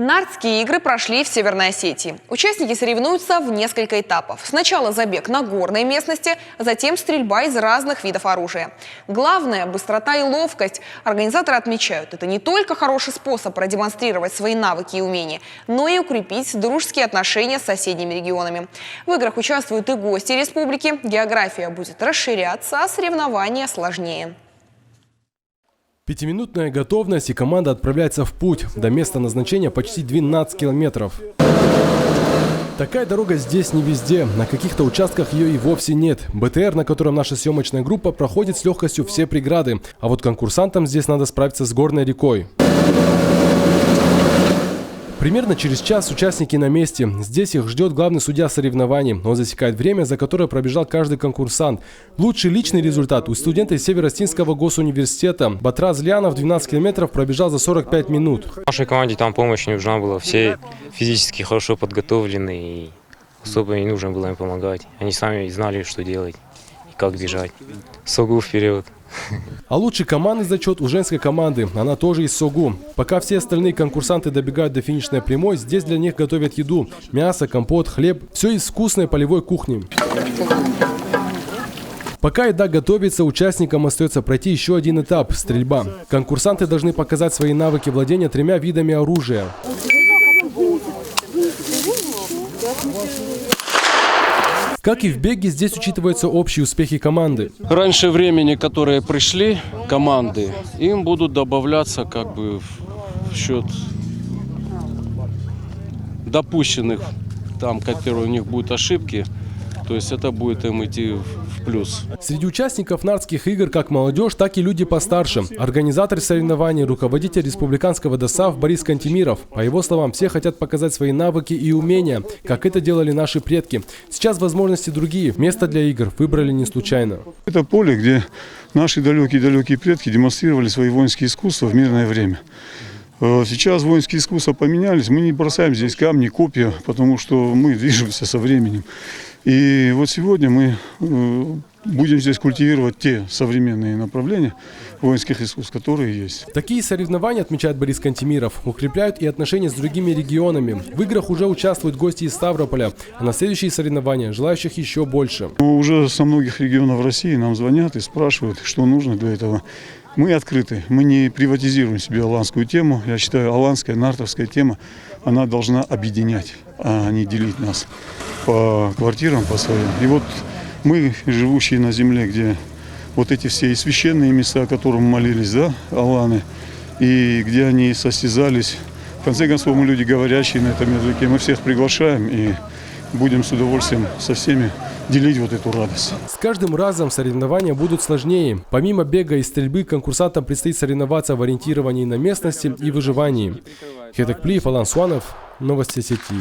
Нардские игры прошли в Северной Осетии. Участники соревнуются в несколько этапов. Сначала забег на горной местности, затем стрельба из разных видов оружия. Главное – быстрота и ловкость. Организаторы отмечают, это не только хороший способ продемонстрировать свои навыки и умения, но и укрепить дружеские отношения с соседними регионами. В играх участвуют и гости республики. География будет расширяться, а соревнования сложнее. Пятиминутная готовность, и команда отправляется в путь. До места назначения почти 12 километров. Такая дорога здесь не везде. На каких-то участках ее и вовсе нет. БТР, на котором наша съемочная группа, проходит с легкостью все преграды. А вот конкурсантам здесь надо справиться с горной рекой. Примерно через час участники на месте. Здесь их ждет главный судья соревнований. Он засекает время, за которое пробежал каждый конкурсант. Лучший личный результат у студента из Северо-Осетинского госуниверситета. Батраз Лянов 12 километров пробежал за 45 минут. Нашей команде там помощь не нужна была. Все физически хорошо подготовлены, и особо не нужно было им помогать. Они сами знали, что делать и как бежать. Согу вперед! А лучший командный зачет у женской команды. Она тоже из Согу. Пока все остальные конкурсанты добегают до финишной прямой, здесь для них готовят еду. Мясо, компот, хлеб. Все из вкусной полевой кухни. Пока еда готовится, участникам остается пройти еще один этап – стрельба. Конкурсанты должны показать свои навыки владения 3 видами оружия. Как и в беге, здесь учитываются общие успехи команды. Раньше времени, которые пришли, команды, им будут добавляться как бы в счет допущенных, там, которые у них будут ошибки, то есть это будет им идти в плюс. Среди участников Нардских игр как молодежь, так и люди постарше. Организатор соревнований, руководитель республиканского ДОСААФ Борис Кантемиров. По его словам, все хотят показать свои навыки и умения, как это делали наши предки. Сейчас возможности другие. Место для игр выбрали не случайно. Это поле, где наши далекие предки демонстрировали свои воинские искусства в мирное время. Сейчас воинские искусства поменялись. Мы не бросаем здесь камни, копья, потому что мы движемся со временем. И вот сегодня мы будем здесь культивировать те современные направления воинских искусств, которые есть. Такие соревнования, отмечает Борис Кантемиров, укрепляют и отношения с другими регионами. В играх уже участвуют гости из Ставрополя, а на следующие соревнования желающих еще больше. Уже со многих регионов России нам звонят и спрашивают, что нужно для этого. Мы открыты, мы не приватизируем себе аланскую тему. Я считаю, аланская, нартовская тема, она должна объединять, а не делить нас по квартирам, по своим. И вот мы, живущие на земле, где вот эти все и священные места, которым молились, да, аланы, и где они состязались, в конце концов, мы люди говорящие на этом языке, мы всех приглашаем и будем с удовольствием со всеми делить вот эту радость. С каждым разом соревнования будут сложнее. Помимо бега и стрельбы, конкурсантам предстоит соревноваться в ориентировании на местности и выживании. Хетекплиев, Алан Суанов, Новости Осетии.